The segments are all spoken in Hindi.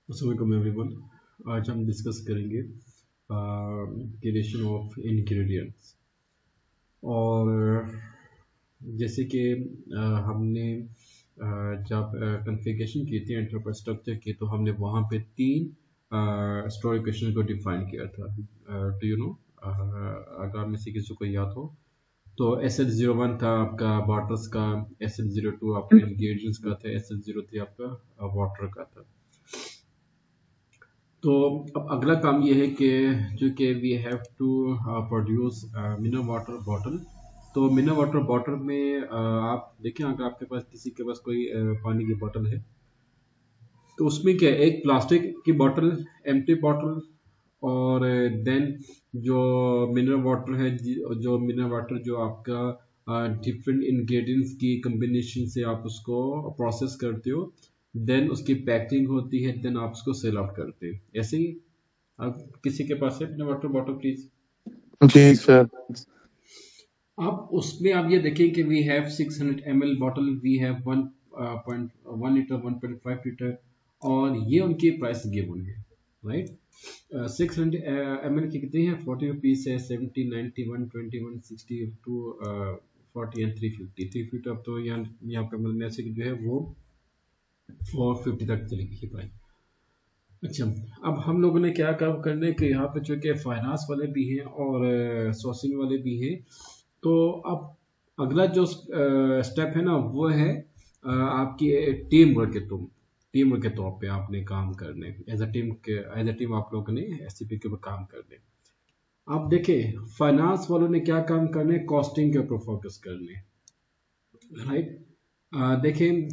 अस्सलाम एवरीवन। आज हम डिस्कस करेंगे क्रिएशन ऑफ इंग्रेडिएंट्स। और जैसे कि हमने जब कॉन्फ़िगरेशन की थी एंटरप्राइज स्ट्रक्चर की, तो हमने वहाँ पे तीन स्टोर इक्वेशन को डिफाइन किया था। डू यू नो, अगर में से किसी को याद हो तो SL01 था आपका वाटर्स का, SL02 आपका इंग्रेडिएंट्स का था, SL03 आपका वाटर का था। तो अब अगला काम ये है कि जो कि we have to produce mineral water bottle. तो मिनरल वाटर बॉटल में आप देखें, अगर आपके पास किसी के पास कोई पानी की बोतल है, तो उसमें क्या है, एक प्लास्टिक की बोतल, एम्प्टी बोतल, और देन जो मिनरल वाटर है, जो मिनरल वाटर जो आपका डिफरेंट इंग्रेडिएंट्स की कम्बिनेशन से आप उसको प्रोसेस करते हो, देन उसकी पैकिंग होती है, देन आप उसको सेल आउट करते हैं। ऐसे ही अब किसी के पास है मिनरल वाटर बॉटल प्लीज। जी सर। अब उसमें आप ये देखें कि we have 600 ml bottle, we have 1.1 litre, 1.5 litre, और ये उनकी प्राइस गिवन है, राइट। 600 ml की कितनी है, 40 रुपीज है, 70, 90, 120, 160 टू 40 एंड 350। अब तो यहाँ पे मतलब ऐसे जो है वो 450 तक चलेगी ये प्राइस। अच्छा, अब हम लोगों ने क्या काम करना है कि यहाँ पे जो कि फाइनेंस वाले भी हैं और सोर्सिंग वाले भी हैं। तो अब अगला जो स्टेप है ना, वो है आपकी टीम वर्क के तुम टीम वर्क के तौर पे आपने काम करने, एज अ टीम आप लोगों ने SCP के ऊपर काम करने। आप देखें, फाइनेंस वालों ने क्या काम करने, कॉस्टिंग के ऊपर फोकस करने, राइट। देखें,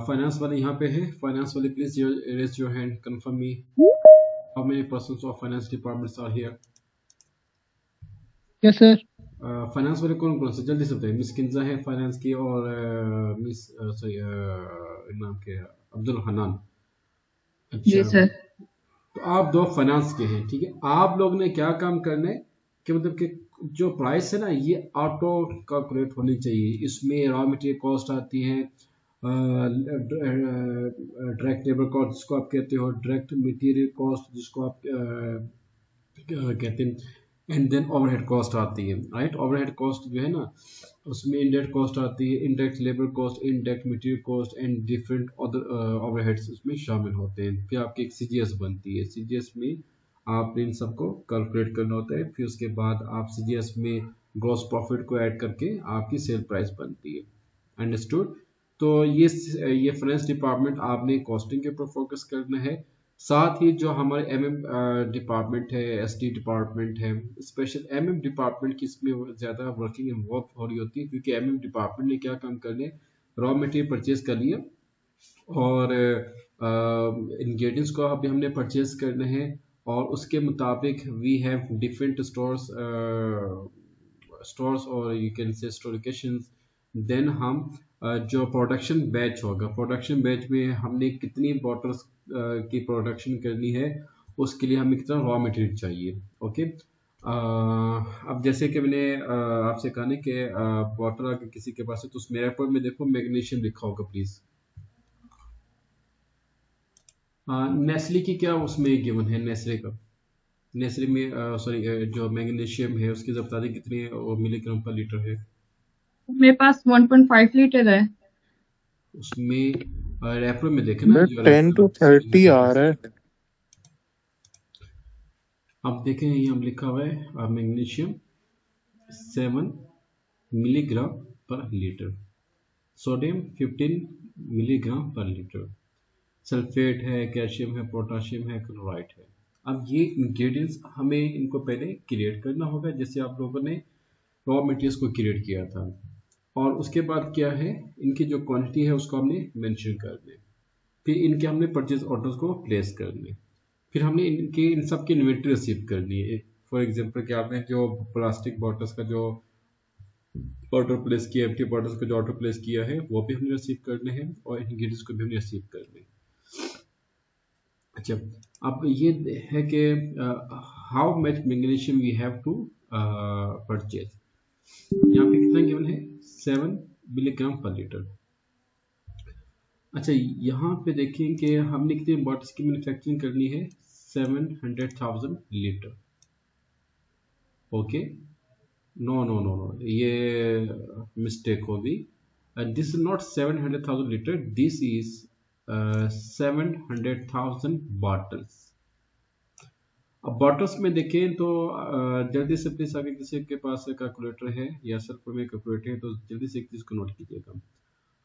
फाइनेंस वाले यहाँ पे है, फाइनेंस वाले please raise your hand, confirm me how many persons of finance departments are here. Yes sir. Finance वाले कौन कौन से, जल्दी से बताइए। मिस किंजा है फाइनेंस की, और मिस सॉरी नाम के अब्दुल हनान। अच्छा, जी सर। तो आप दो फाइनेंस के हैं, ठीक है। आप लोग ने क्या काम करना है कि मतलब कि जो प्राइस है ना, ये ऑटो कैलकुलेट होनी चाहिए। इसमें रॉ मटेरियल कॉस्ट आती है, डायरेक्ट लेबर कॉस्ट जिसको आप कहते हो, डायरेक्ट मटेरियल कॉस्ट जिसको आप कहते हैं, एंड देन ओवरहेड कॉस्ट आती है, राइट। ओवरहेड कॉस्ट जो है ना, उसमें इंडायरेक्ट कॉस्ट आती है, indirect labour cost, indirect material cost, and different other overheads उसमें शामिल होते हैं। फिर आपकी एक CGS बनती है, CGS में आपने इन सबको कैलकुलेट करना होता है। फिर उसके बाद आप CGS में ग्रॉस प्रॉफिट को ऐड करके आपकी सेल प्राइस बनती है। अंडरस्टूड। तो ये फाइनेंस डिपार्टमेंट आपने कॉस्टिंग के ऊपर फोकस करना है। साथ ही जो हमारे MM डिपार्टमेंट है, SD डिपार्टमेंट है, स्पेशल MM डिपार्टमेंट की इसमें ज़्यादा वर्किंग इन्वॉल्व हो रही होती है, क्योंकि MM डिपार्टमेंट ने क्या काम करने, रॉ मटेरियल परचेज कर लिया, और इंग्रेडिएंट्स को अभी हमने परचेज करने हैं, और उसके मुताबिक वी हैव डिफरेंट स्टोर्स और you can see store locations. Then हम जो प्रोडक्शन बैच होगा, प्रोडक्शन बैच में हमने कितनी बॉटल्स की प्रोडक्शन करनी है, उसके लिए हमें कितना रॉ मटेरियल चाहिए, ओके। अब जैसे कि मैंने आपसे कहा ना कि बॉटल अगर किसी के पास है, तो उस मेरे पर में देखो मैग्नीशियम लिखा होगा प्लीज। नेस्ले की क्या उसमें गिवन है, नेस्ले का, नेस्ले में सॉरी जो मैग्नीशियम है उसकी जब बता दें कितनी मिलीग्राम पर लीटर है मेरे पास 1.5 लीटर है। उसमें। रेफर में देखे ना, सर जो 10 to 30 आ रहा है। आप देखें, ये हम लिखा हुआ है मैग्नीशियम 7 मिलीग्राम पर लीटर, सोडियम 15 मिलीग्राम पर लीटर, सल्फेट है, कैल्शियम है, पोटाशियम है, क्लोराइड है। अब ये इंग्रेडिएंट्स हमें इनको पहले क्रिएट करना होगा, जैसे आप लोगों ने रॉ मटेरियल्स को क्रिएट किया था। और उसके बाद क्या है, इनकी जो क्वांटिटी है उसको हमने मेंशन कर दें। फिर इनके हमने परचेज ऑर्डर्स को प्लेस करने। फिर हमने इनके इन सब की इन्वेंट्री रिसीव करनी है। फॉर एग्जांपल कि आपने जो प्लास्टिक बॉटल्स का जो ऑर्डर प्लेस किया, एम्प्टी बॉटल्स का जो ऑर्डर प्लेस किया है, वो भी हमने रिसीव करने हैं, और इंग्रेडिएंट्स को भी हमने रिसीव करने हैं। अच्छा, अब ये है कि how much magnesium we have to purchase. यहाँ पे कितना गिवन है, 7 मिलीग्राम पर लीटर। अच्छा, यहाँ पे देखें कि हमने कितने बॉटल्स की मैन्युफैक्चरिंग करनी है, 700,000 litre. Okay, no no no no, ये मिस्टेक होगी। This is not 700,000 litre, this is 700,000 bottles. अब बॉटल्स में देखें तो जल्दी से प्लीज, अगर किसी के पास कैलकुलेटर है या सिर्फ में कैलकुलेटर है तो जल्दी से एक चीज को नोट कीजिएगा।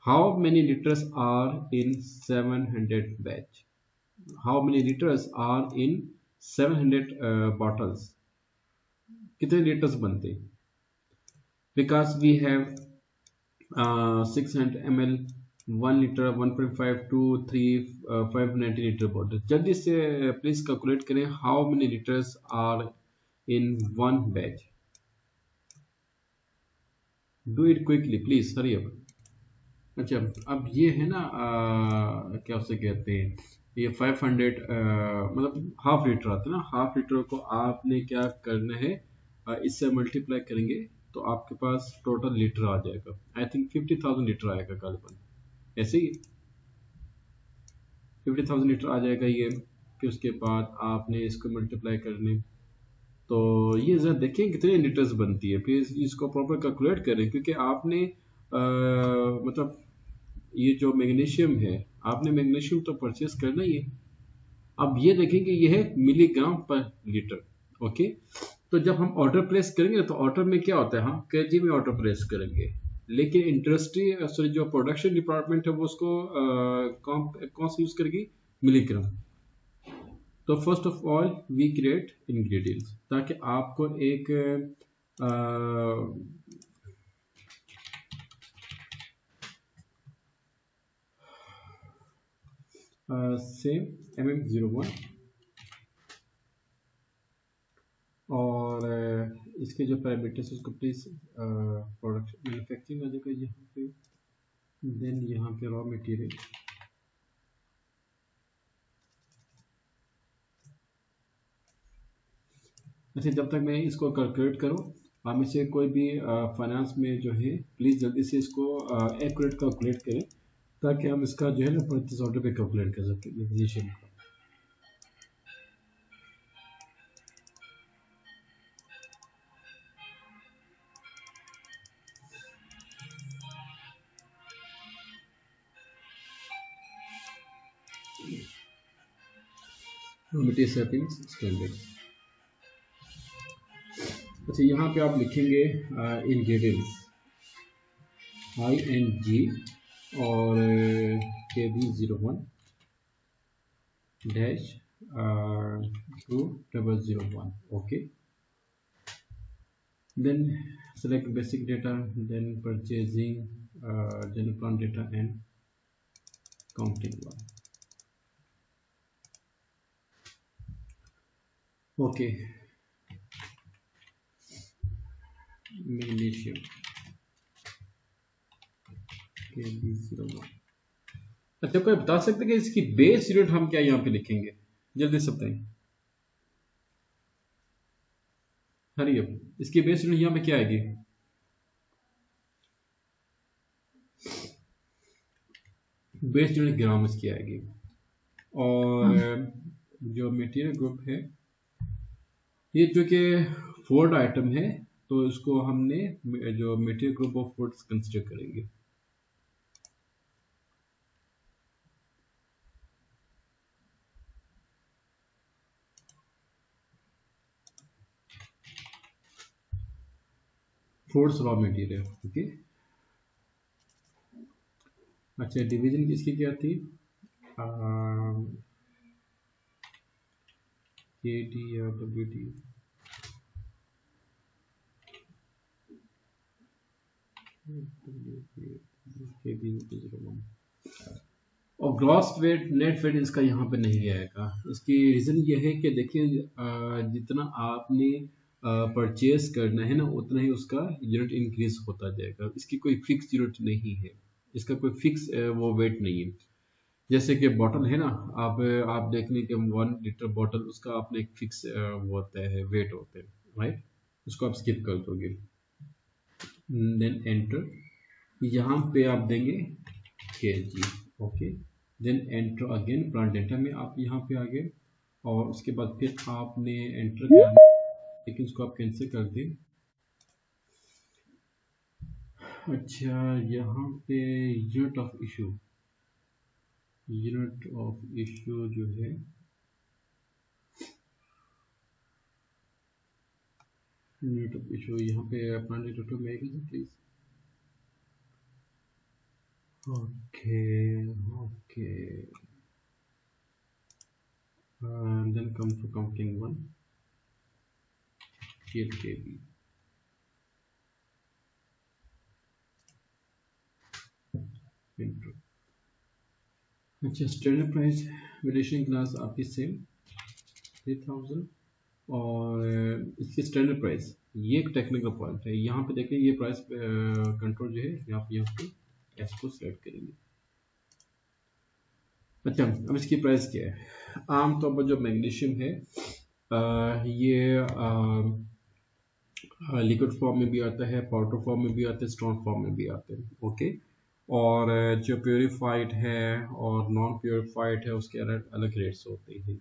How many litres are in 700 batch? How many litres are in 700 bottles? कितने लीटर्स बनते? Because we have 600 ml, 1 litre, 1.5, 2, 3, 590 litre bottle. जल्दी से प्लीज कैलकुलेट करें how many litres are in one batch. Do it quickly please, hurry up. अच्छा, अब ये है ना, क्या उसे कहते हैं, ये 500 मतलब हाफ लीटर आता है ना, हाफ लीटर को आपने क्या करना है, इससे मल्टीप्लाई करेंगे तो आपके पास टोटल लीटर आ जाएगा। आई थिंक 50,000 लीटर आएगा गालिबन, ऐसे ही 50,000 लीटर आ जाएगा ये। फिर उसके बाद आपने इसको मल्टीप्लाई करने, तो ये जरा देखें कितने लीटर्स बनती है, फिर इसको प्रॉपर कैलकुलेट करें, क्योंकि आपने मतलब ये जो मैग्नीशियम है, आपने मैग्नीशियम तो परचेस करना ही है। अब ये देखेंगे ये है मिलीग्राम पर लीटर। ओके, तो जब हम ऑर्डर प्लेस करेंगे तो ऑर्डर में क्या होता है, हम केजी में ऑर्डर प्लेस करेंगे, लेकिन इंडस्ट्री सॉरी जो प्रोडक्शन डिपार्टमेंट है वो उसको कौन सा यूज करेगी, मिलीग्राम। तो first of all we create ingredients, ताकि आपको एक सेम MM01 और इसके जो पैरामीटर्स उसको प्लीज प्रोडक्शन मैन्युफैक्चरिंग आ जाएगा यहाँ पे, देन यहाँ पे रॉ मटेरियल। अच्छा, जब तक मैं इसको कैलकुलेट करूँ, आप में से कोई भी फाइनेंस में जो है प्लीज जल्दी से इसको एक्यूरेट कैलकुलेट करें, ताकि हम इसका जो है ना परचेज ऑर्डर पे कैलकुलेट कर सकें मैग्नीशियम का। Material settings standard. अच्छा, यहाँ पे आप लिखेंगे इंग्रेडिएंट्स ING और KB01 dash 2001. Okay, then select basic data, then purchasing, general plant data and counting one. Okay, magnesium KB01। अच्छा, कोई बता सकते हैं कि इसकी बेस यूनिट हम क्या यहाँ पे लिखेंगे, जल्दी से बताएं। हरी अब, इसकी बेस यूनिट यहाँ पे क्या आएगी, बेस यूनिट ग्राम इसकी आएगी। और जो मटेरियल ग्रुप है, ये जो कि फूड आइटम है, तो इसको हमने जो material group of foods consider करेंगे। Foods raw material. ओके, अच्छा, डिवीजन किसकी क्या थी, KD या WD, और ग्रॉस वेट नेट वेट इसका यहाँ पे नहीं आएगा। इसकी रीज़न ये है कि देखिए जितना आपने परचेज करना है ना, उतना ही उसका यूनिट इंक्रीज होता जाएगा। इसकी कोई फिक्स यूनिट नहीं है, इसका कोई फिक्स वो वेट नहीं है। जैसे कि बॉटल है ना, आप देख लें कि 1 लीटर बॉटल, उसका आपने एक फिक्स वो होता है, वेट होता है, राइट, उसको आप स्किप कर दोगे। देन एंटर, यहाँ पे आप देंगे KG. Okay, then enter again plant data में आप यहाँ पे आ गए और उसके बाद फिर आपने एंटर करना, लेकिन उसको आप कैंसिल कर दें। अच्छा, यहाँ पे यूनिट ऑफ इशू जो है यूनिट ऑफ इशू यहाँ पे प्लांट डेटा में आएगा please. Okay. Then come to counting one. TLKB. Intro. अच्छा, स्टैंडर्ड प्राइस वेरिएशन क्लास आपकी सेम 3000 और इसकी स्टैंडर्ड प्राइस, ये एक टेक्निकल पॉइंट है। यहाँ पे देखिए ये प्राइस कंट्रोल जो है यहाँ पे एस को सेलेक्ट करेंगे। अच्छा, अब इसकी प्राइस क्या है? आमतौर पर जो मैग्नीशियम है ये लिक्विड फॉर्म में भी आता है, पाउडर फॉर्म में भी आता है, स्टोन फॉर्म में भी आते हैं। ओके, और जो प्योरीफाइड है और नॉन प्योरीफाइड है उसके अलग अलग रेट्स होते हैं।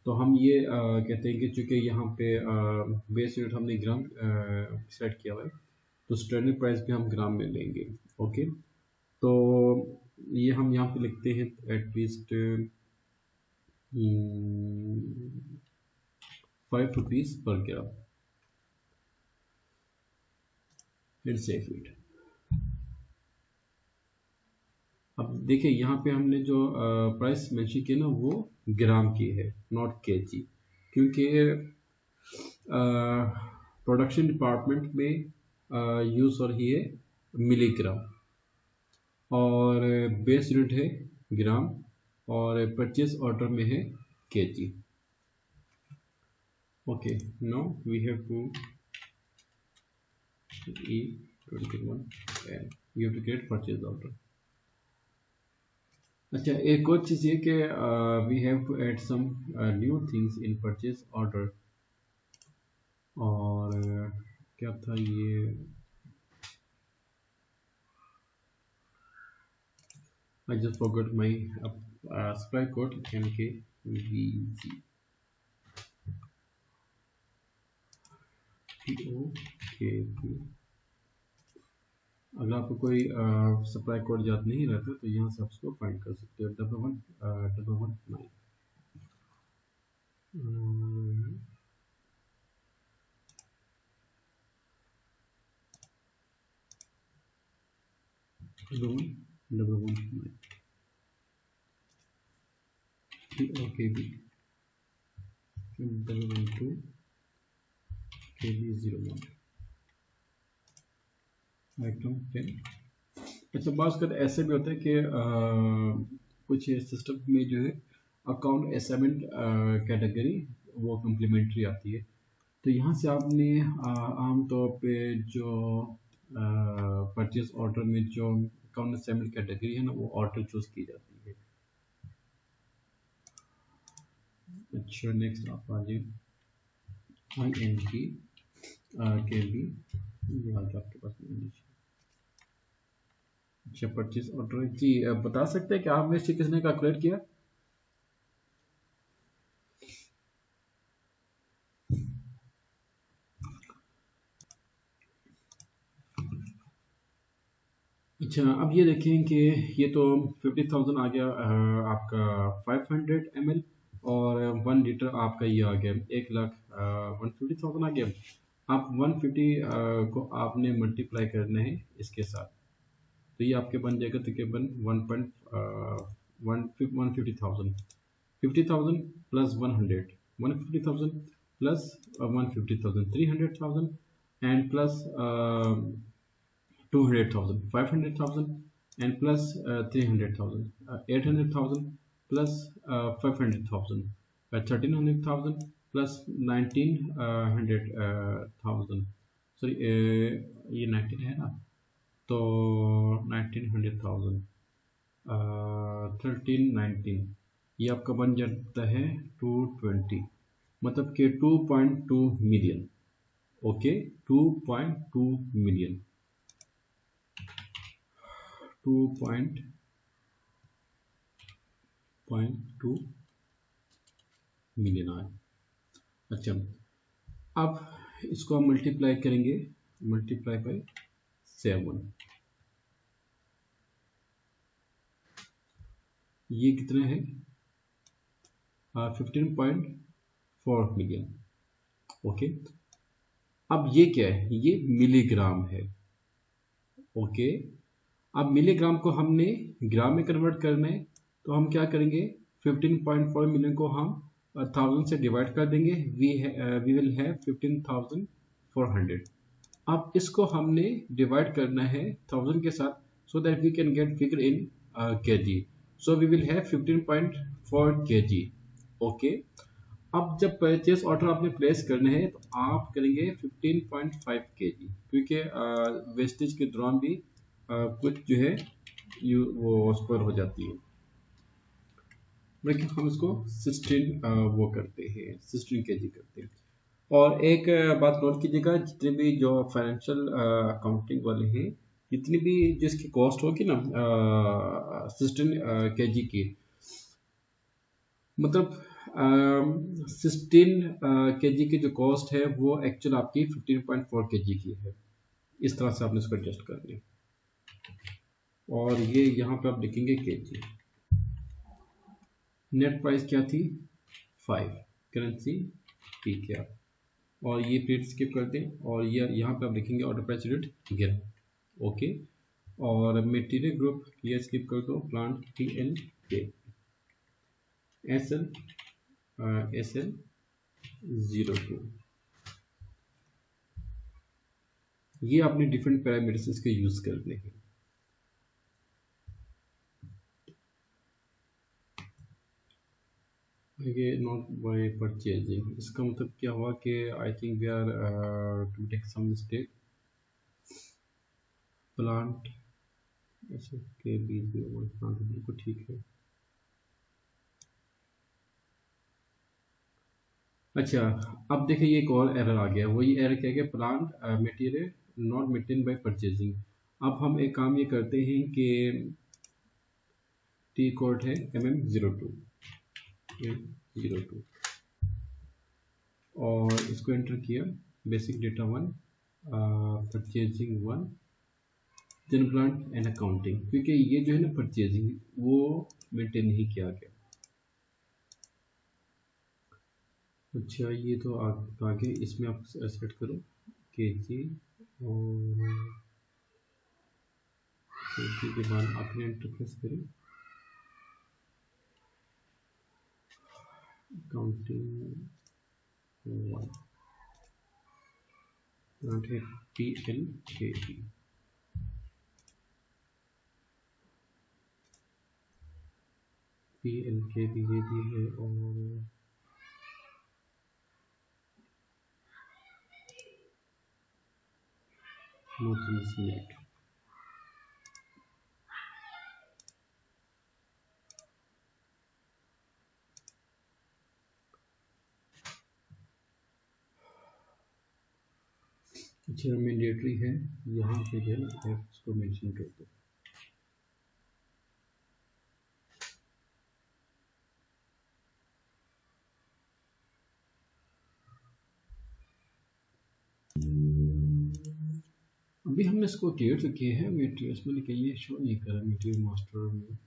तो हम ये कहते हैं कि चूंकि यहाँ पे बेस यूनिट हमने ग्राम सेट किया हुआ है, तो स्टैंडर्ड प्राइस भी हम ग्राम में लेंगे। ओके, तो ये हम यहाँ पे लिखते हैं at least 5 rupees per gram and save it. अब देखिए यहाँ पे हमने जो प्राइस मेंशन किया ना वो ग्राम की है, नॉट केजी, क्योंकि प्रोडक्शन डिपार्टमेंट में यूज हो रही है मिलीग्राम और बेस यूनिट है ग्राम और परचेज ऑर्डर में है KG. Okay, now we have to E21 and we have to create purchase order. अच्छा, एक और चीज़ ये कि we have to add some new things in purchase order. और क्या था ये, I just forgot my supply code NKVG TOKP। अगर आपको कोई सप्लाई कोड याद नहीं रहता तो यहाँ से आप उसको फाइंड कर सकते हो, 1119। TOKB 12 KB01 item 10। अच्छा, बात करते ऐसे भी होता है कि कुछ सिस्टम में जो है अकाउंट असाइनमेंट कैटेगरी वो कम्प्लीमेंट्री आती है, तो यहाँ से आपने आमतौर पे जो परचेज ऑर्डर में जो अकाउंट असाइनमेंट कैटेगरी है ना वो ऑर्डर चूज की जाती है। अच्छा, नेक्स्ट आप आ जाइए INK KB, ये आ गया आपके पास। अच्छा, परचेज ऑर्डर जी बता सकते हैं कि आपने इसे किसने कैलकुलेट किया? अच्छा, अब ये देखें कि ये तो 50,000 आ गया आपका 500 ml और 1 लीटर आपका ये आ गया 1,50,000 आ गया। आप 150 को आपने मल्टीप्लाई करना है इसके साथ, तो ये आपके बन जाएगा तकरीबन 150,000 50,000 plus 100 150,000 plus 150,000 300,000 and plus 200,000 500,000 and plus 300,000 800,000 plus 500,000 1300,000 plus 1900,000। Sorry, ये 19 है ना, तो 1900,000 1319 ये आपका बन जाता है 220, मतलब कि 2.2 million. Okay, 2.2 million 2.2 0.2 million are. अच्छा, अब इसको हम मल्टीप्लाई करेंगे, मल्टीप्लाई बाय 7, ये कितना है 15.4 मिलियन। ओके, अब ये क्या है, ये मिलीग्राम है। ओके, अब मिलीग्राम को हमने ग्राम में कन्वर्ट करना है, तो हम क्या करेंगे, 15.4 मिलियन को हम 1000 से डिवाइड कर देंगे, वी विल हैव 15,400। अब इसको हमने डिवाइड करना है 1000 के साथ, so that we can get figure in KG. So we will have 15.4 KG. Okay, अब जब परचेस ऑर्डर आपने प्लेस करना है तो आप करेंगे 15.5 केजी, क्योंकि वेस्टेज के दौरान भी कुछ जो है वो स्टोर हो जाती है, लेकिन हम इसको 16 वो करते हैं, 16 केजी करते हैं। और एक बात नोट कीजिएगा, जितने भी जो फाइनेंशियल अकाउंटिंग वाले हैं, जितनी भी जिसकी कॉस्ट होगी ना 16 केजी की, मतलब 16 केजी की जो कॉस्ट है वो एक्चुअल आपकी 15.4 केजी की है। इस तरह से आपने इसको एडजस्ट करना है। और ये यहाँ पे आप लिखेंगे केजी। नेट प्राइस क्या थी 5, करेंसी ठीक है, और ये पीरियड स्किप कर दें, और ये यहाँ पे आप लिखेंगे ऑर्डर प्राइस यूनिट ग्राम। ओके, और मटेरियल ग्रुप ये स्किप कर दो, प्लांट PLK, SL 02। ये आपने डिफरेंट पैरामीटर्स इसके यूज करने हैं। ये नॉट बाय परचेजिंग, इसका मतलब क्या हुआ कि I think we are to take some mistake. Plant के प्लांट बिल्कुल ठीक है। अच्छा, अब देखिए ये एक और एरर आ गया, वही एरर क्या है, plant material not maintain by purchasing. अब हम एक काम ये करते हैं कि टी कोड है MM02 और इसको एंटर किया, basic data 1, purchasing 1, general plant and accounting, क्योंकि ये जो है ना परचेजिंग वो मेंटेन नहीं किया गया। अच्छा, ये तो आगे इसमें आप सेट करो केजी, और केजी के बाद आपने एंटर प्रेस करें, अकाउंटिंग 1, प्लांट है PLKB। PLKB ये भी है, और नोट। अच्छा, मैंडेटरी है, यहाँ पे जो है ना आप इसको मेंशन कर दो। अभी हमने इसको क्लियर तो किया है मटेरियल्स में, लेकिन ये शो नहीं कर रहा मटेरियल मास्टर में।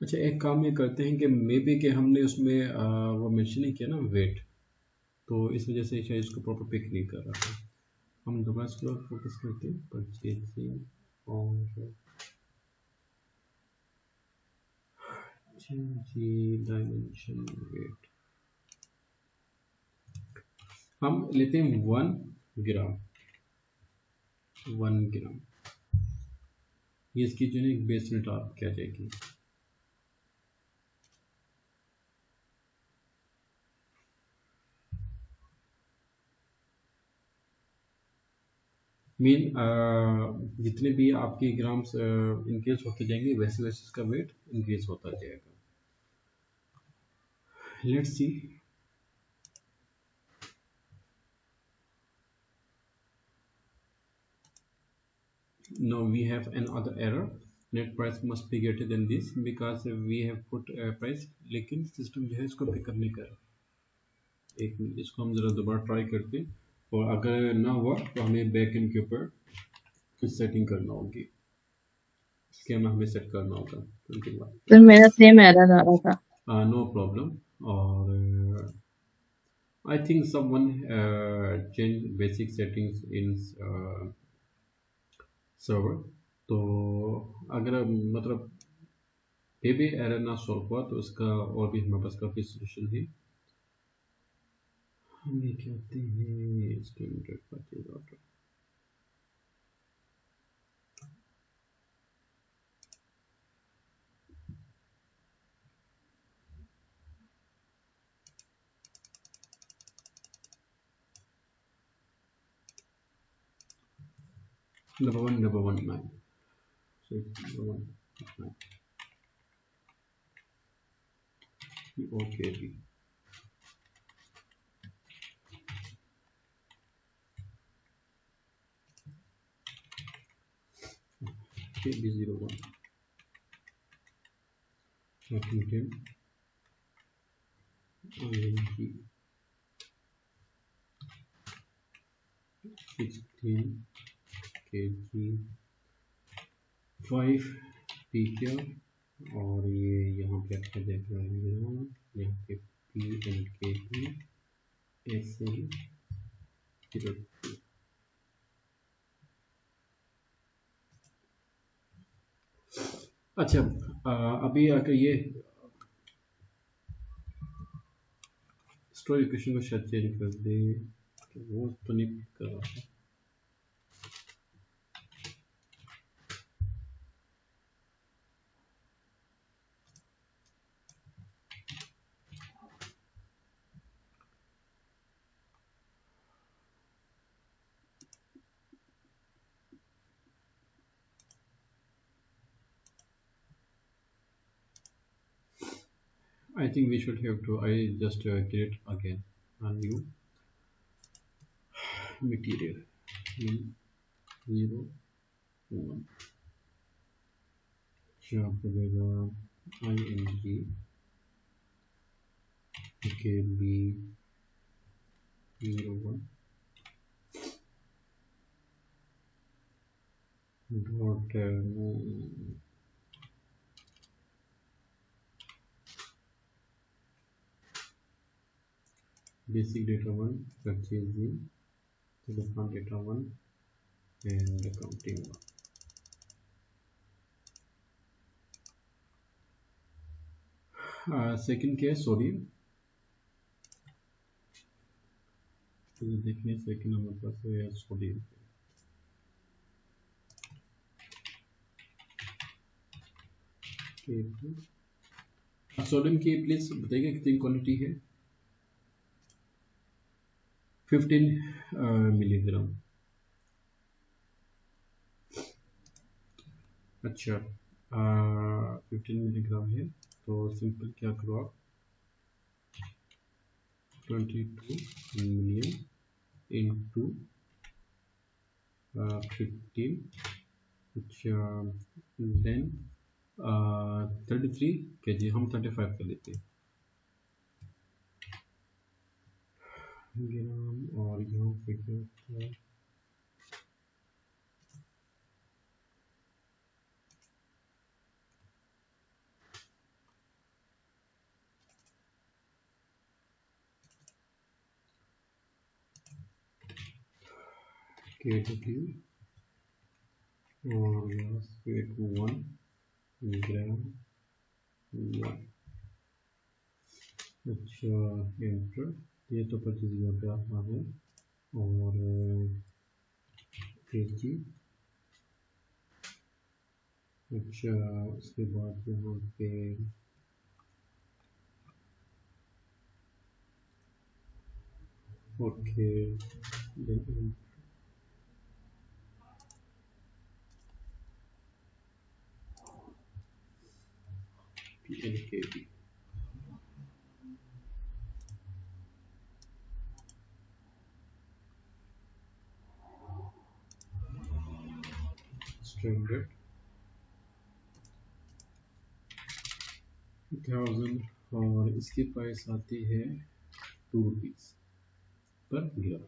अच्छा, एक काम ये करते हैं कि मे बी कि हमने उसमें वो मेंशन नहीं किया ना वेट, तो इस वजह से शायद इसको प्रॉपर पिक नहीं कर रहा है। हम दोबारा इसको फोकस करते हैं परचेजिंग, और जी डायमेंशन वेट हम लेते हैं 1 ग्राम। ये इसकी जो है बेस यूनिट आप क्या जाएगी, मीन जितने भी आपके ग्राम्स इंक्रीज होते जाएंगे, वैसे वैसे इसका वेट इंक्रीज होता जाएगा। Let's see, Now we have another error. Net price must be greater than this because we have put price, लेकिन सिस्टम जो है इसको पिकअप नहीं कर रहा। एक मिनट, इसको हम जरा दोबारा ट्राई करते हैं, और अगर ना हुआ तो हमें बैक एंड के ऊपर कुछ सेटिंग करना होगी। स्कीमा हमें सेट करना होगा। तो मेरा सेम एरर आ रहा था। No problem. और I think someone changed basic settings in server. तो अगर मतलब ये भी एरर ना सॉल्व हुआ तो इसका और भी हमारे पास काफ़ी सोल्यूशन है। हम ये कहते हैं standard purchase order. number one 9, so number 1 9 okay KB01 Washington ING 16 kg 5 PQ। और ये यहाँ पे आपका देख रहे हैं, यहाँ पे PNKP SL 02। अच्छा, अभी आकर ये स्टोरी क्वेश्चन को शायद चेंज कर दे, वो तो नहीं कर रहा था। I think we should have to, I just create again a new material 0 1 jump whether ing KB 01 dot basic data 1 purchasing telephone data 1 and accounting 1। Second case sorry, तो देखने सेकंड हमारे पास है सोडियम। सोडियम की प्लीज बताइए कितनी क्वांटिटी है? 15 मिलीग्राम। अच्छा, 15 मिलीग्राम है, तो सिंपल क्या करो आप 22 मिलियन इंटू 15, अच्छा देन 33 kg, हम 35 कर लेते हैं ग्राम। और यहाँ पे क्या होता है KW और यहाँ पे 1 ग्राम 1। अच्छा एंटर, ये तो 25 पे आता है। और केजी, अच्छा उसके बाद यहाँ पे ओके देन PNKB। स्टैंडर्ड 1000 और इसकी प्राइस आती है 2 रुपीज पर ग्राम।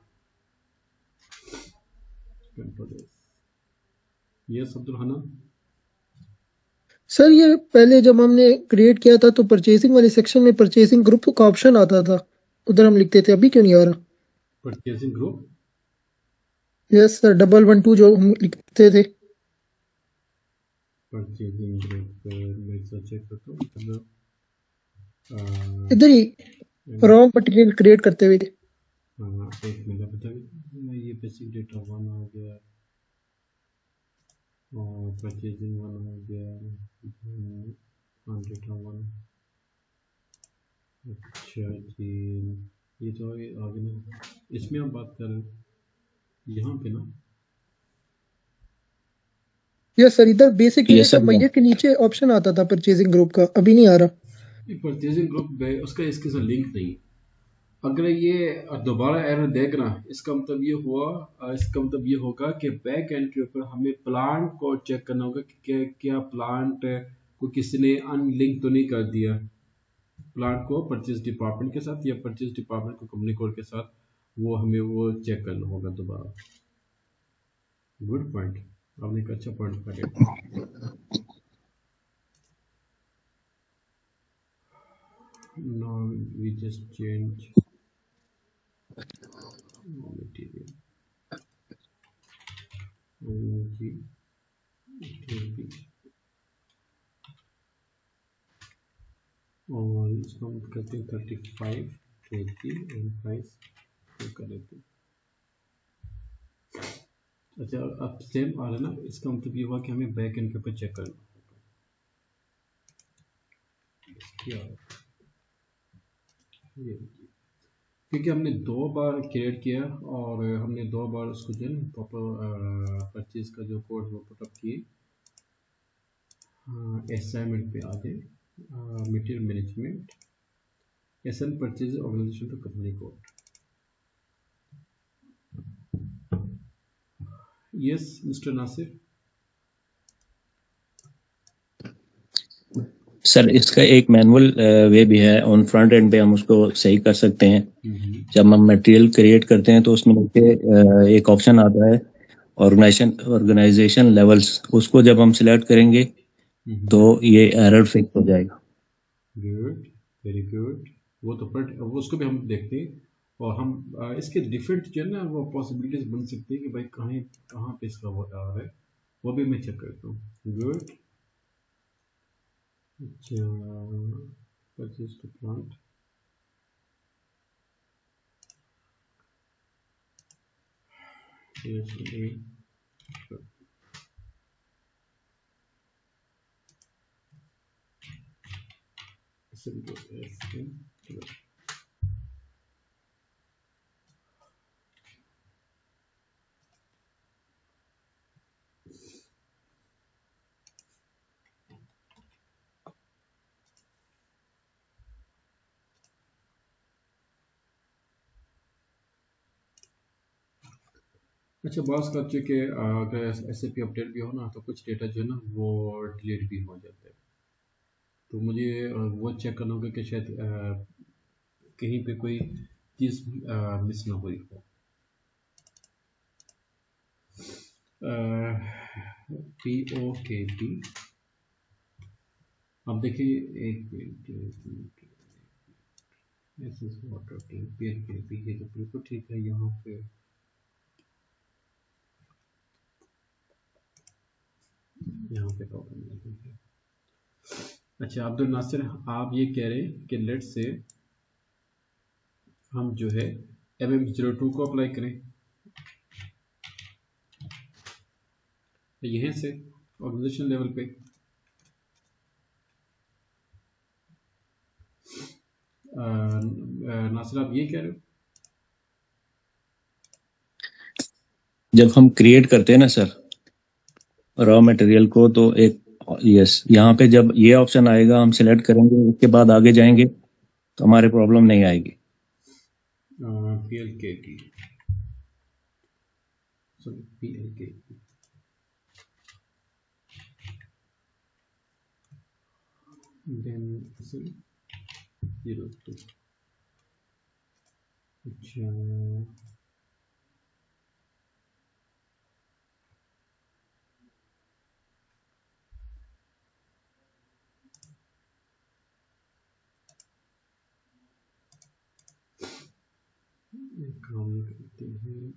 यस अब्दुल हनान। सर ये पहले जब हमने क्रिएट किया था तो परचेसिंग वाले सेक्शन में परचेसिंग ग्रुप का ऑप्शन आता था, उधर हम लिखते थे, अभी क्यों नहीं आ रहा? परचेसिंग ग्रुप, यस सर, 112 जो हम लिखते थे। परचेसिंग ग्रुप मैं चेक करता हूँ, मतलब इधर ही रॉ मटेरियल क्रिएट करते हुए थे। हाँ एक मिनट बताइए, ये बेसिक डेटा 1 हो गया और परचेजिंग 1 हो गया, डेटा 1। अच्छा जी, ये तो आगे ना, इसमें आप बात कर रहे हो यहाँ पे ना। यस सर, इधर बेसिक डेटा मैयर के नीचे ऑप्शन आता था परचेसिंग ग्रुप का, अभी नहीं आ रहा। परचेजिंग ग्रुप उसका इसके साथ लिंक नहीं। अगर ये दोबारा एरर देगा, इसका मतलब ये हुआ, इसका मतलब ये होगा कि बैक एंड के ऊपर हमें प्लांट को चेक करना होगा कि क्या प्लांट को किसी ने अनलिंक तो नहीं कर दिया, प्लांट को परचेज डिपार्टमेंट के साथ या परचेज डिपार्टमेंट को कंपनी कोड के साथ, वो हमें वो चेक करना होगा दोबारा। गुड पॉइंट, आपने एक अच्छा पॉइंट पकड़ा। Now we just change material. और इसको हम करते हैं 35 kg एंड प्राइस कर देते हैं। अच्छा अब सेम आ रहा है ना, इसका मतलब ये हुआ कि हमें बैक एंड के ऊपर चेक करना होगा क्योंकि हमने 2 बार क्रिएट किया और हमने 2 बार उसको जो है प्रॉपर परचेज का जो कोड वो पुटअप किए। असाइनमेंट पे आ जाए, material management, SN purchase organisation to company code. Yes mister Nasir. Sir इसका एक मैनुअल वे भी है, ऑन फ्रंट एंड पे हम उसको सही कर सकते हैं। जब हम मटेरियल क्रिएट करते हैं तो उसमें एक ऑप्शन आता है ऑर्गेनाइजेशन लेवल्स, उसको जब हम सिलेक्ट करेंगे तो ये एरर फिक्स हो जाएगा। Good, very good. वो तो वो उसको भी हम देखते हैं और हम इसके डिफरेंट जो है ना वो पॉसिबिलिटीज बन सकती है कि भाई कहाँ पे इसका वो आ रहा है, वो भी मैं चेक करता हूँ। गुड। अच्छा, परचेज टू प्लांट, अच्छा बॉस कर चुके। अगर SAP अपडेट भी हो ना तो कुछ डेटा जो है ना वो डिलीट भी हो जाता है, तो मुझे वो चेक करना होगा कि शायद कहीं पे कोई चीज़ मिस ना हुई हो। POKP, अब देखिए एक मिनट, वाटर टैंक POKP, ये तो बिल्कुल ठीक है। यहाँ पे प्रॉब्लम नहीं है। अच्छा अब्दुल नासिर, आप ये कह रहे हैं कि लेट से हम जो है MM02 को अप्लाई करें यहीं से ऑर्गेनाइजेशन लेवल पे। नासिर आप ये कह रहे हो? जब हम क्रिएट करते हैं ना सर रॉ मटेरियल को, तो एक यस यहाँ पे जब ये ऑप्शन आएगा हम सिलेक्ट करेंगे, उसके बाद आगे जाएंगे तो हमारे प्रॉब्लम नहीं आएगी। PLKP then 02। अच्छा काम करते हैं,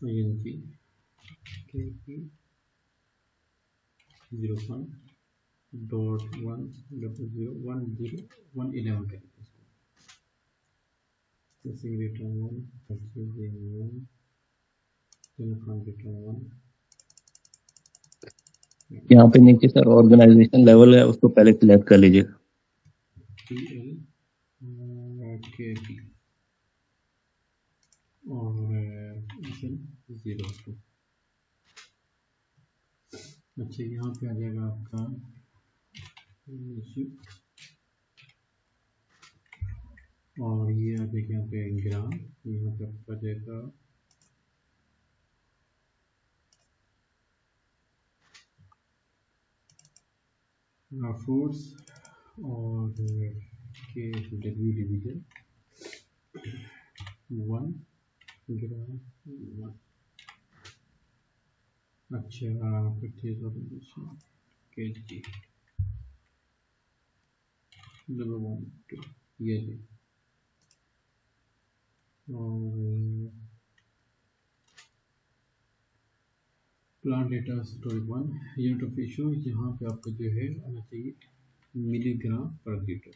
ING KP 0.1001011 करेंगे इसको। Placing return 1, purchasing 1, telecom return 1। यहाँ पे नीचे सर ऑर्गेनाइजेशन लेवल है, उसको पहले सिलेक्ट कर लीजिए। PL KP और SN 02। अच्छा यहाँ पे आ जाएगा आपका और ये आ जाएगा यहाँ पे ग्राम, यहाँ पे आपका जाएगा फ्रूट्स और के डब्ल्यू डिवीजन 1 ग्राम 1। अच्छा 25 के जी डबल 1 2 ये जी। और plant data storage 1 unit of issue, यहाँ पे आपका जो है आना चाहिए मिलीग्राम पर लीटर।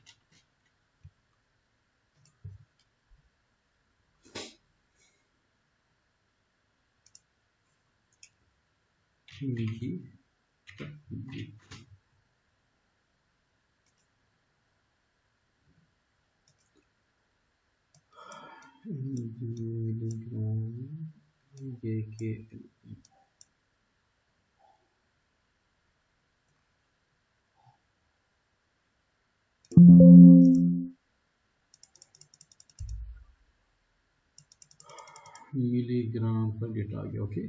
मिलीग्राम पर लीटर आ गया। ओके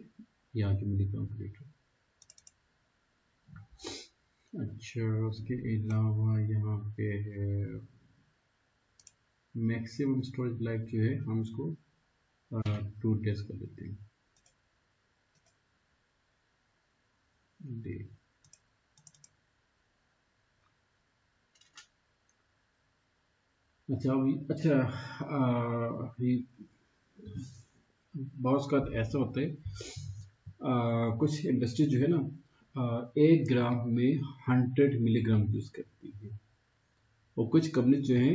यहाँ के मिलीग्राम पर लीटर। अच्छा उसके अलावा यहाँ पे है मैक्सिमम स्टोरेज लाइफ जो है हम उसको 2 डेज कर लेते हैं। डे अच्छा बहुत का ऐसा होता है कुछ इंडस्ट्री जो है ना 1 ग्राम में 100 मिलीग्राम यूज करती है और कुछ कंपनी जो है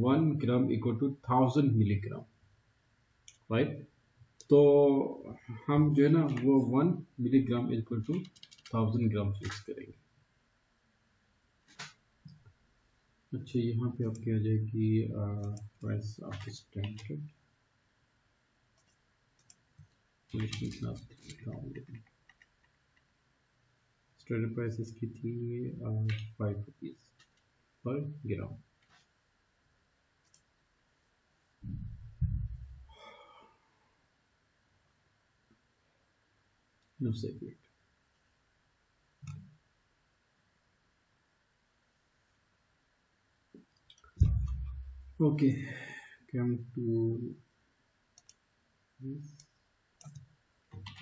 1 gram equal to 1000 milligram, right. तो हम जो है ना वो 1 milligram equal to 1000 gram use करेंगे। अच्छा यहाँ पे आपकी आ जाएगी price of standard standard price इसकी थी 5 rupees per gram. No separate. Okay, come to this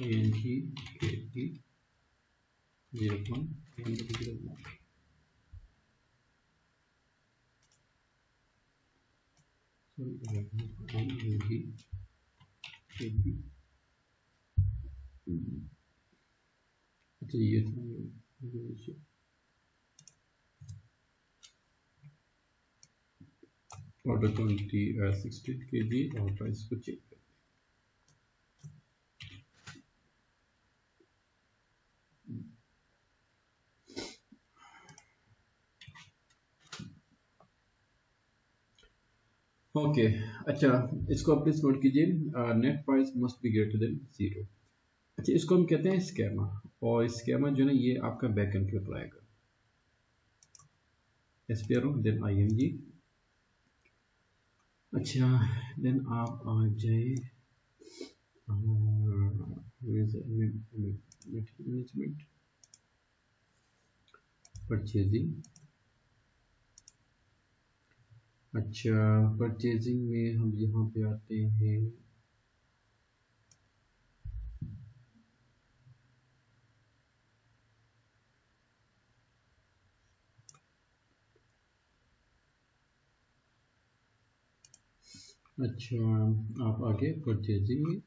ING KT 0.101. So ING KT अच्छा ये था ऑर्डर क्वांटिटी 16 kg और प्राइस को चेक करते हैं। ओके अच्छा इसको आप प्लीज नोट कीजिए, net price must be greater than 0। अच्छा इसको हम कहते हैं स्केमा, और स्केमा जो है ना ये आपका बैकएंड के ऊपर आएगा। SPRO देन ING अच्छा, देन आप आ जाए मैनेजमेंट, परचेजिंग। अच्छा, परचेजिंग में हम यहाँ पे आते हैं। अच्छा, आप आगे परचेजिंग में,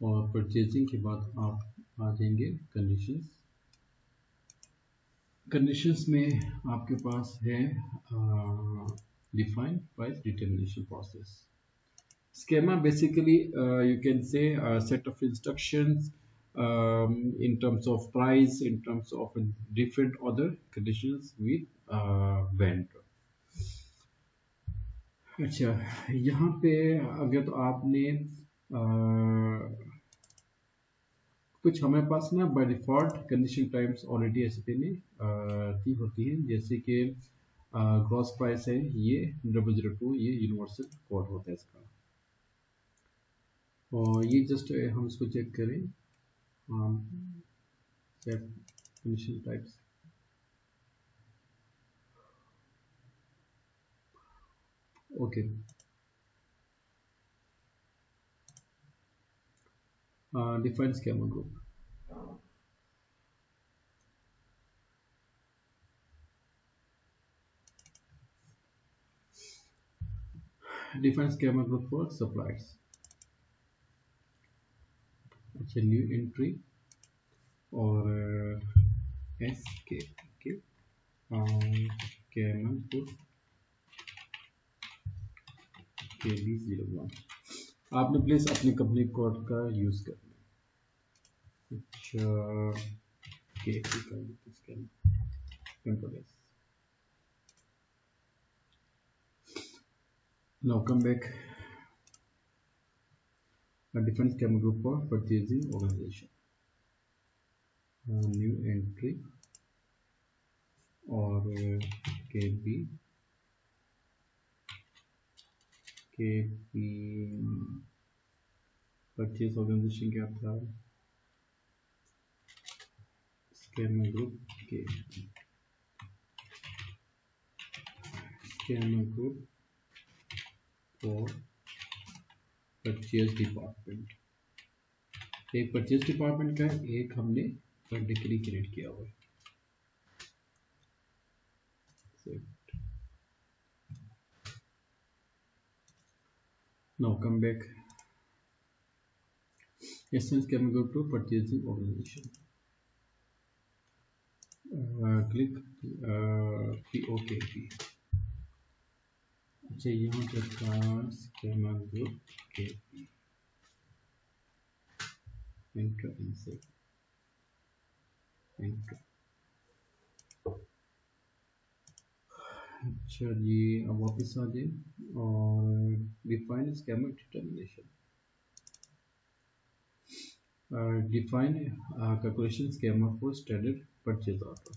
और परचेजिंग के बाद आप आ जाएंगे कंडीशंस। कंडीशंस में आपके पास है define price determination process. Schema basically, you can say a set of instructions in terms of price, in terms of different other conditions with vendor. अच्छा, यहाँ पे अगर तो आपने कुछ हमारे पास ना by default condition types already SAP में दी होती है, जैसे कि ग्रॉस प्राइस है ये 002, ये यूनिवर्सल कोड होता है इसका। और ये जस्ट हम इसको चेक करें, set condition types। Okay, define schema group. Define schema group for suppliers. अच्छा, न्यू एंट्री और एस के स्कीमा ग्रुप KB01। आपने प्लीज अपनी कंपनी कोड का यूज करना है। अच्छा, KB का control S. Now come back, define schema group for purchasing organisation, new entry और KB परचेज ऑर्गेनाइजेशन क्या था, स्कीमा ग्रुप के schema group for purchase department. एक परचेज डिपार्टमेंट का है, एक हमने पर्टिकुलरली क्रिएट किया हुआ है। Now come back, essence can go to purchasing organization, click POKP। अच्छा, यहाँ पर था schema group KP, enter insert enter. अच्छा जी, अब वापस आ जाए और define schema determination, define calculation schema for standard purchase order.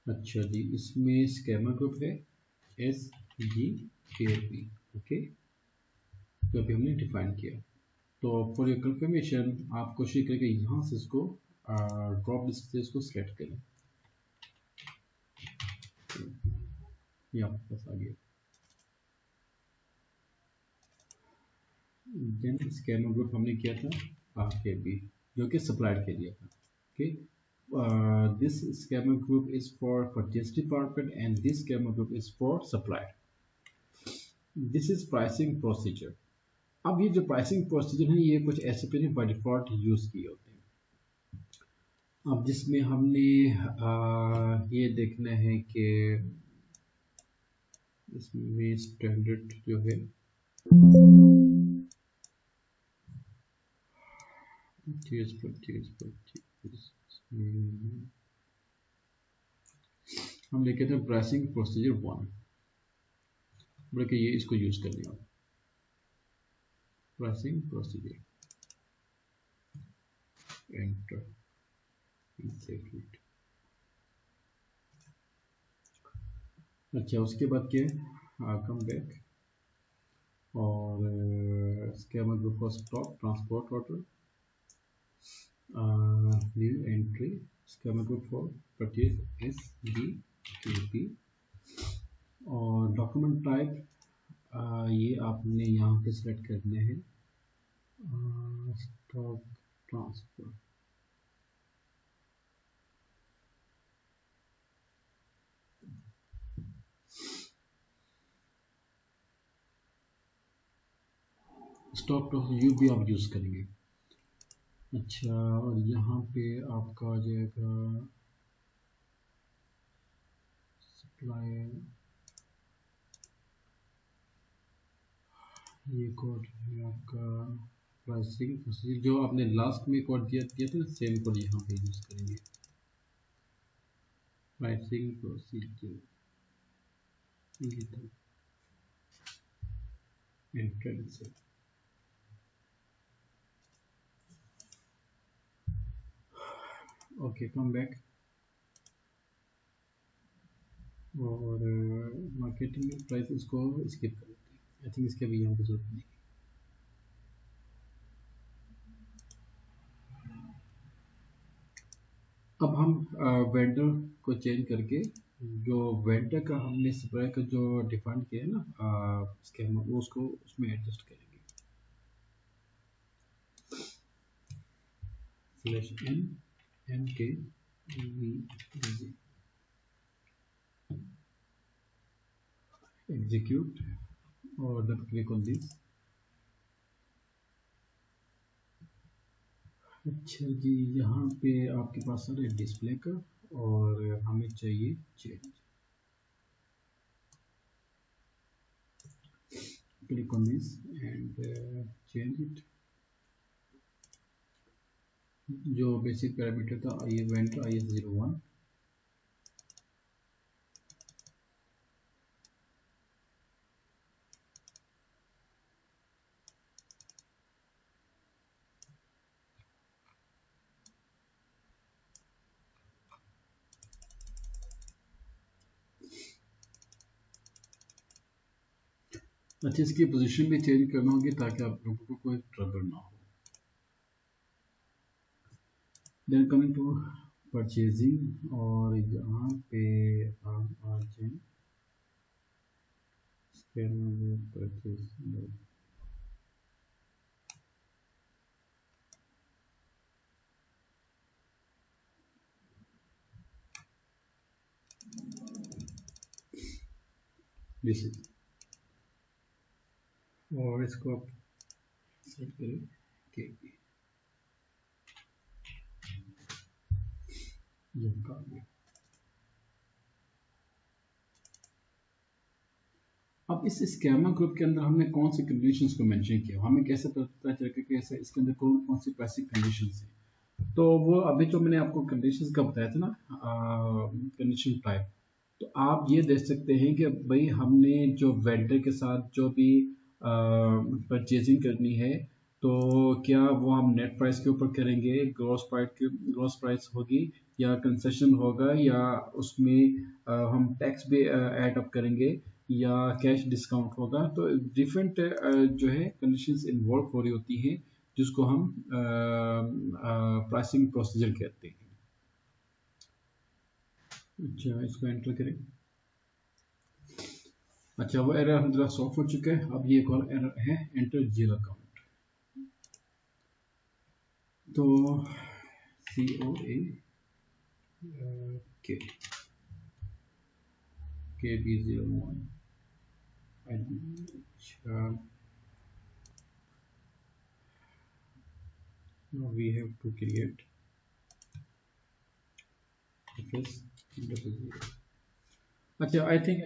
अच्छा जी, इसमें स्कीमा ग्रुप है SGKP, ओके, जो अभी हमने डिफाइन किया। तो फॉर योर कंफर्मेशन आप कोशिश करेंगे यहाँ से इसको ड्रॉप लिस्ट से इसको सेलेक्ट करें, ये आपके पास आ गया। देन स्कीमा ग्रुप हमने किया था KB, जो कि सप्लायर के लिए था। Okay, this schema group is for purchase department and this schema group is for supplier. This is pricing procedure। अब ये जो प्राइसिंग प्रोसीजर है ये कुछ ऐसे पे बाय डिफॉल्ट यूज किए होते हैं। अब जिसमें हमने ये देखना है कि इसमें स्टैंडर्ड जो है हम लिखे थे प्राइसिंग प्रोसीजर 1, बोले कि ये इसको यूज कर लिया। Pricing procedure enter insert. अच्छा, उसके बाद क्या है, कम बैक और scammer group for stock transport order new entry scammer group for purchase SGQP और डॉक्यूमेंट टाइप ये आपने यहाँ पे सेलेक्ट करने हैं स्टॉक ट्रांसफर स्टॉक यू भी आप यूज़ करेंगे। अच्छा और यहाँ पे आपका आ जाएगा सप्लायर ये कोड है आपका प्राइसिंग प्रोसीजर जो आपने लास्ट में कोड दिया था ना सेम कोड यहाँ पे यूज़ करेंगे pricing procedure entrance okay come back और मार्केटिंग प्राइस इसको स्किप कर देते हैं आई थिंक इसके भी यहाँ पे जरूरत नहीं। अब हम वेंडर को चेंज करके जो वेंडर का हमने सप्लाई का जो डिफाइन किया है ना स्कैम उसको उसमें एडजस्ट करेंगे /n execute और डबल क्लिक ऑन दिस। अच्छा जी यहाँ पे आपके पास सारे डिस्प्ले का और हमें चाहिए change click on this and change it जो बेसिक पैरामीटर था वेंडर IS01 अच्छा इसकी पोजीशन भी चेंज करना होगी ताकि आप लोगों को कोई ट्रबल ना हो। देन कमिंग टू परचेजिंग और यहाँ पे हम आ जाए परचेज दिस इज और इसको आप सेट करें KP ये निकाल दिया। अब इस स्कैमर ग्रुप के अंदर हमने कौन सी कंडीशंस को मेंशन किया हमें कैसे पता चलेगा कि कैसे इसके अंदर कौन कौन सी प्राइसिंग कंडीशंस हैं तो वो अभी जो मैंने आपको कंडीशंस का बताया था ना कंडीशन टाइप तो आप ये देख सकते हैं कि भाई हमने जो वेंडर के साथ जो भी परचेजिंग करनी है तो क्या वो हम नेट प्राइस के ऊपर करेंगे ग्रॉस प्राइस होगी या कंसेशन होगा या उसमें हम टैक्स भी ऐड अप करेंगे या कैश डिस्काउंट होगा तो डिफरेंट जो है कंडीशंस इन्वॉल्व हो रही होती हैं जिसको हम प्राइसिंग प्रोसीजर कहते हैं। अच्छा इसको एंटर करें। अच्छा वो एरर अलहमदिल्ला सॉल्व हो चुका है। अब ये एक और एरर है एंटर जीरो अकाउंट तो COA KB01 अच्छा now we have to create अच्छा आई थिंक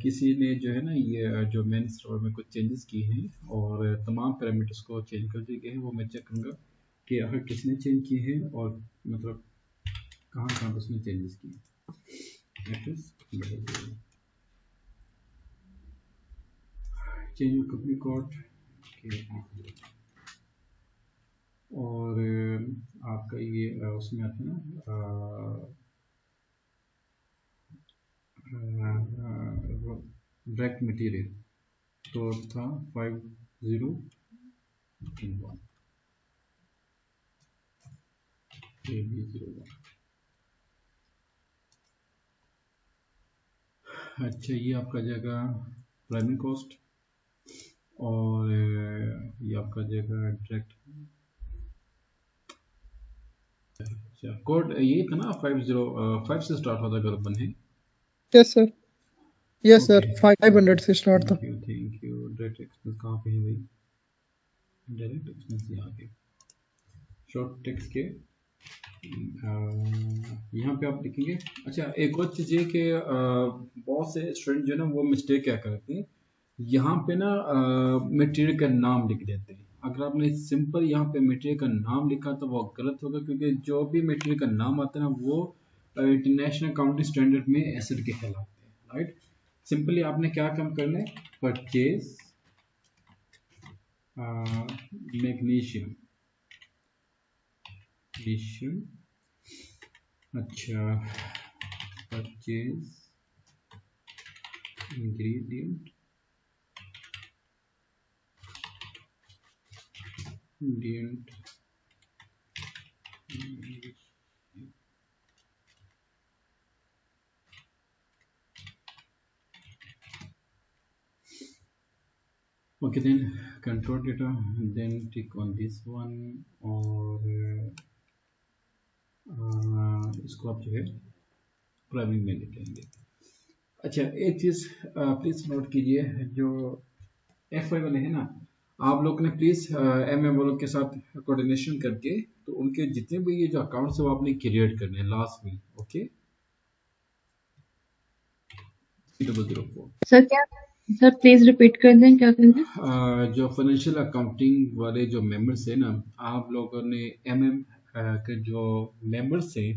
किसी ने जो है ना ये जो मेन स्टोर में कुछ चेंजेस किए हैं और तमाम पैरामीटर्स को चेंज कर दिए गए हैं वो मैं चेक करूँगा कि अगर किसने चेंज किए हैं और मतलब कहाँ कहाँ पर उसने चेंजेस किए एड्रेस चेंज कंपनी कोड और आपका ये उसमें आता है ना डायरेक्ट मटेरियल तो था 50 इन 1 AB01। अच्छा, ये आपका जाएगा प्राइमरी कॉस्ट और ये आपका जाएगा डायरेक्ट। अच्छा, कोड ये था ना 505 से स्टार्ट होता है अगर अपन है। Yes sir, yes okay, sir, 500 से स्टार्ट था। Thank you. डायरेक्ट एक्सपेंस कहाँ पे है भाई? डायरेक्ट एक्सपेंस यहाँ पे शॉर्ट टेक्स्ट के यहाँ पे आप लिखेंगे। अच्छा, एक और चीज़ ये कि बहुत से स्टूडेंट जो है ना वो मिस्टेक क्या करते हैं, यहाँ पे ना मटेरियल का नाम लिख देते हैं। अगर आपने सिंपल यहाँ पे मटेरियल का नाम लिखा तो वो गलत होगा, क्योंकि जो भी मटेरियल का नाम आता है ना वो इंटरनेशनल अकाउंटिंग स्टैंडर्ड में एसेट के कहलाते हैं, राइट। सिंपली आपने क्या काम करना है, परचेज मैग्नीशियम, अच्छा, purchase ingredient okay, then control data, then tick on this one और इसको आप जो है प्राइमरी में लिखेंगे। अच्छा, एक चीज़ प्लीज़ नोट कीजिए, जो FI वाले हैं ना, आप लोग ने प्लीज़ MM वालों के साथ कोऑर्डिनेशन करके तो उनके जितने भी ये जो अकाउंट्स है वो आपने क्रिएट करने हैं लास्ट में। ओके, 004 सर क्या, सर प्लीज रिपीट कर दें क्या करना है? जो फाइनेंशियल अकाउंटिंग वाले जो मेंबर्स हैं ना, आप लोगों ने MM के जो मेंबर्स हैं,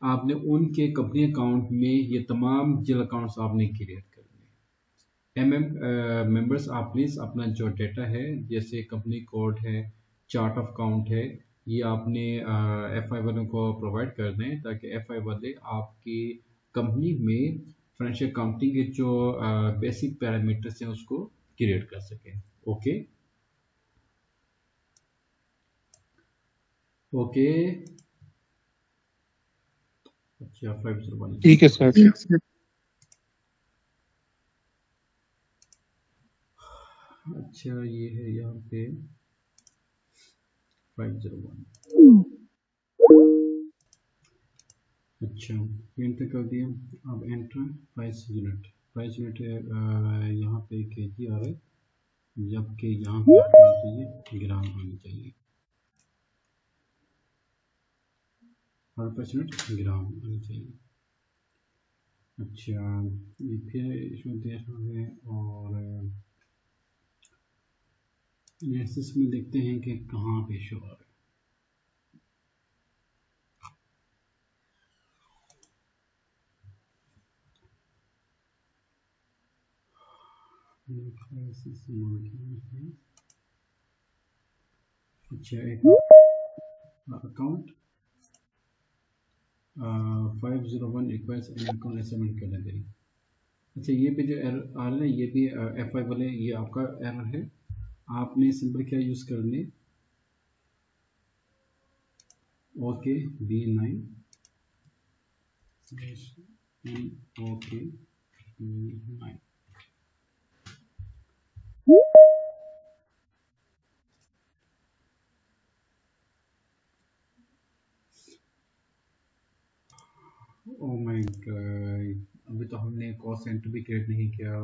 आपने उनके कंपनी अकाउंट में ये तमाम जिल अकाउंट्स आपने क्रिएट करने हैं। MM मेंबर्स, आप प्लीज़ अपना जो डेटा है, जैसे कंपनी कोड है, चार्ट ऑफ अकाउंट है, ये आपने FI वालों को प्रोवाइड कर दें, ताकि FI वाले आपकी कंपनी में फाइनेंशियल अकाउंटिंग के जो बेसिक पैरामीटर्स हैं उसको क्रिएट कर सकें। ओके ओके, अच्छा 501, ठीक है सर। ठीक सर। अच्छा ये है यहाँ पे 501, अच्छा एंटर कर दिया। अब enter price unit, price unit यहाँ पे केजी आ रहा है, जबकि यहाँ पे आना चाहिए ग्राम आना चाहिए, और परसेंट ग्राम आना चाहिए। अच्छा, ये फिर इसमें देखना है और एनालिसिस में देखते हैं कि कहाँ पे शो आ रहा है। अच्छा, एक account 501 request an account assessment करने दें। अच्छा, ये पे जो एरर आ रहा है ये भी FI वाले, ये आपका एरर है। आपने सिंपल क्या यूज़ करने, okay B9 okay B9, oh my God, अभी तो हमने कॉस्ट सेंटर भी क्रिएट नहीं किया,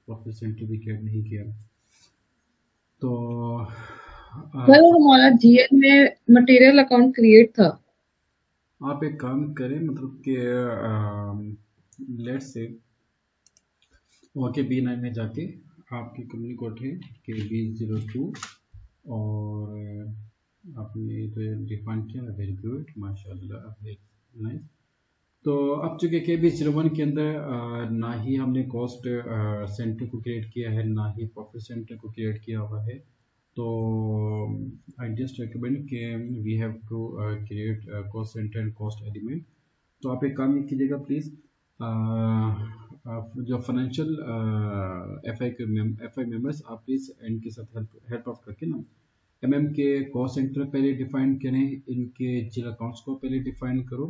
प्रॉफिट सेंटर भी क्रिएट नहीं किया, तो सर हमारा GL में मटेरियल अकाउंट क्रिएट था। आप एक काम करें, मतलब कि लेट्स से ओके B9 में जाके आपकी कंपनी कोड है KB02 और आपने तो डिफाइन किया, वेरी गुड माशाल्लाह, नाइस। तो अब चूंकि KB01 के अंदर ना ही हमने कॉस्ट सेंटर को क्रिएट किया है, ना ही प्रॉफिट सेंटर को क्रिएट किया हुआ है, तो आई जस्ट रिकमेंड कि we have to create cost centre and cost element. तो आप एक काम कीजिएगा प्लीज़, जो फाइनेंशियल एफ आई मेंबर्स, आप प्लीज़ इनके साथ हेल्प आउट करके ना एमएम के कॉस्ट सेंटर पहले डिफाइन करें, इनके जिला अकाउंट्स को पहले डिफाइन करो,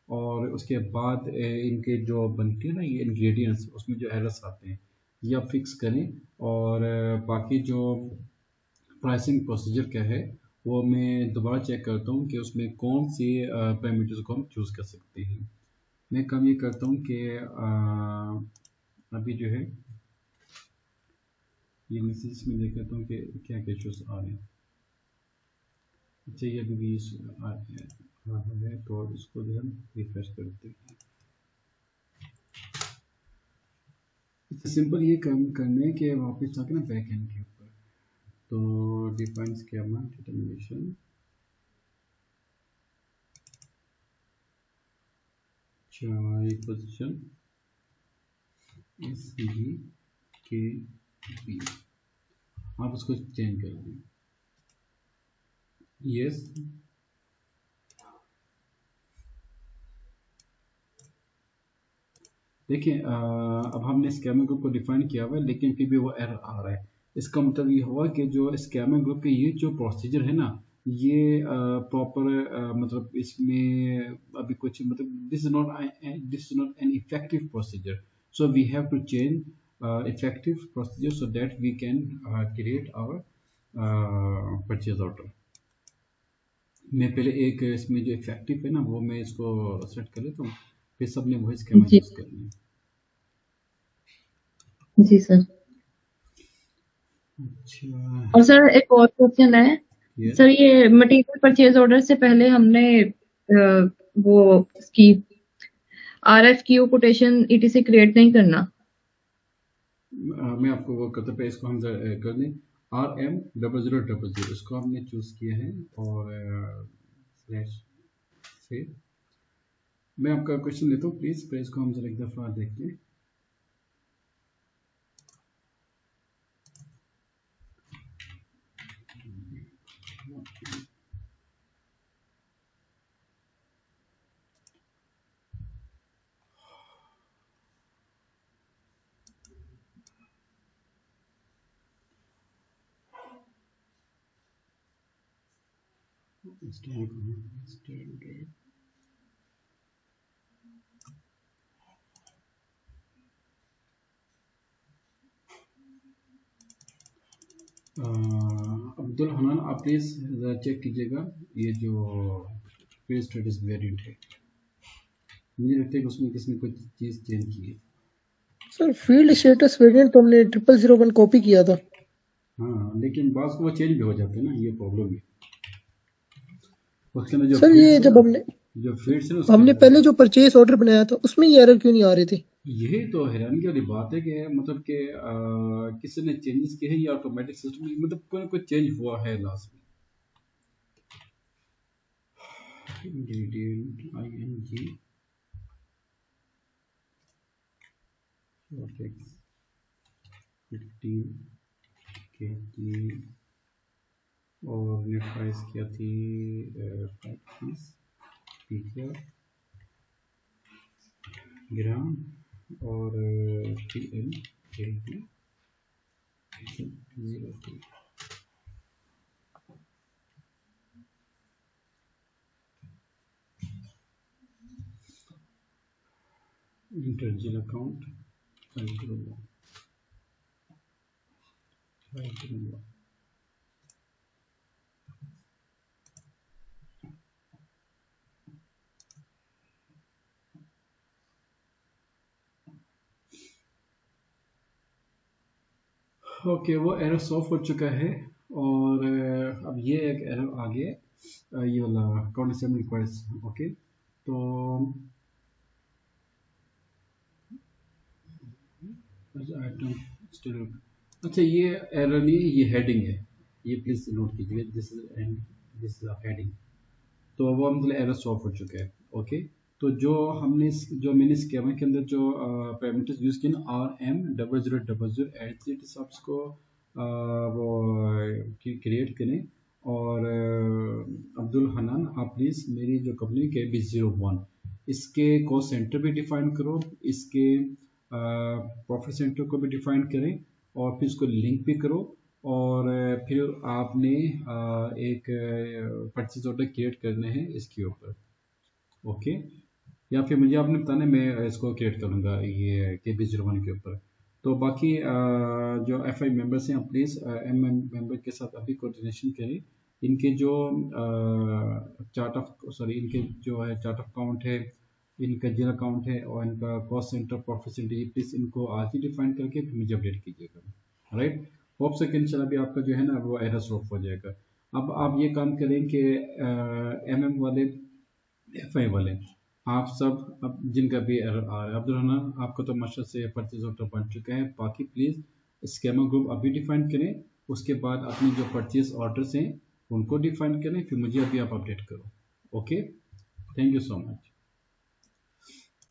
और उसके बाद इनके जो बनती है ना ये इंग्रेडिएंट्स, उसमें जो एरर्स आते हैं ये आप फिक्स करें। और बाकी जो प्राइसिंग प्रोसीजर क्या है वो मैं दोबारा चेक करता हूँ कि उसमें कौन से पैरामीटर्स को हम चूज़ कर सकते हैं। मैं काम ये करता हूँ कि अभी जो है ये मैसेज में देख लेता हूँ कि क्या क्या इश्यूज आ रहे हैं। अच्छा, ये अभी भी आ रहा है, तो इसको जो हम रिफ्रेश करते हैं। सिंपल ये काम करने के वापस जाके ना बैक एंड के ऊपर, तो define schema determination, position S B K B, आप उसको चेंज कर दें। यस, देखिए अब हमने स्कैमर ग्रुप को डिफाइन किया हुआ है, लेकिन फिर भी वो एरर आ रहा है। इसका मतलब ये हुआ कि जो स्कैमर ग्रुप के ये जो प्रोसीजर है ना, ये प्रॉपर मतलब इसमें अभी कुछ मतलब this is not an effective procedure, so we have to change effective procedure so that we can create our purchase order. मैं पहले एक इसमें जो इफेक्टिव है ना वो मैं इसको सेट कर लेता हूँ, फिर सबने वही स्कैमर जी यूज करनी है। जी सर। अच्छा, और सर एक और क्वेश्चन है ये सर, ये मटेरियल परचेज ऑर्डर से पहले हमने वो इसकी RFQ कोटेशन ETC क्रिएट नहीं करना। मैं आपको वो करते पे इसको हम कर दें RM0000, इसको हमने चूज किया है, और स्लैश से मैं आपका क्वेश्चन लेता हूँ प्लीज, फिर इसको हम जरा एक दफा देख लें। स्टैंडर्ड अब्दुल हनान, आप प्लीज चेक कीजिएगा ये जो फील्ड स्टेटस वेरिएंट है, मुझे लगता है कि उसमें किसी ने कुछ चीज चेंज की है। सर फील्ड स्टेटस वेरिएंट तो हमने 0001 कॉपी किया था। हाँ, लेकिन बाद को वो चेंज भी हो जाते हैं ना, ये प्रॉब्लम है। उसके अंदर जो सर फील्ड्स ये है जब ना, हमने जो फील्ड्स है ना उसके हमने अंदर पहले जो परचेज ऑर्डर बनाया था उसमें ये एरर क्यों नहीं आ रहे थे? यही तो हैरानगी वाली बात है कि मतलब कि किसी ने चेंजेस किए हैं या ऑटोमेटिक सिस्टम मतलब कोई ना कोई चेंज हुआ है लास्ट में। ingredient ing vortex 15 kg और नेट प्राइस क्या थी 5 पीस ग्राम, और TN KT 02। इंटरजिल अकाउंट 501 501। ओके, वो एरर सॉल्व हो चुका है, और अब ये एक एरर आ गया है, ये वाला अकाउंट असेंबली रिक्वायर्स। ओके, तो आइटम स्टिल, अच्छा ये एरर नहीं, ये हेडिंग है, ये प्लीज नोट कीजिएगा, this is and this is heading. तो वो मतलब एरर सॉल्व हो चुका है। ओके, तो जो मैंने स्कीमा के अंदर जो पैरामीटर्स यूज किए ना RM0000 आप इसको वो क्रिएट करें, और अब्दुल हनान आप प्लीज मेरी जो कंपनी के KB01 इसके कॉस्ट सेंटर भी डिफाइन करो, इसके प्रॉफिट सेंटर को भी डिफाइन करें और फिर उसको लिंक भी करो और फिर आपने एक परचेज ऑर्डर क्रिएट करने हैं इसके ऊपर। ओके, या फिर मुझे आपने बताना, मैं इसको क्रिएट करूँगा ये KB01 के ऊपर। तो बाकी जो FI मेंबर्स हैं प्लीज़ MM मेंबर के साथ अभी कोऑर्डिनेशन करें। इनके जो इनके जो है चार्ट ऑफ अकाउंट है, इनका जीरो अकाउंट है और इनका cost centre profit centre, please इनको आज ही डिफाइन करके फिर मुझे अपडेट कीजिएगा। राइट, होप से कि इंशाल्लाह भी आपका जो है ना वो एरर सॉल्व हो जाएगा। अब आप ये काम करें कि MM वाले, FI वाले, आप सब अब जिनका भी एरर आ रहा है, अब्दुल आपको तो माशाल्लाह से परचेज ऑर्डर बन चुका है, बाकी प्लीज़ स्कैमर ग्रुप अभी डिफाइन करें, उसके बाद अपनी जो परचेज ऑर्डर्स हैं उनको डिफाइन करें, फिर मुझे अभी आप अपडेट करो। Okay, thank you so much.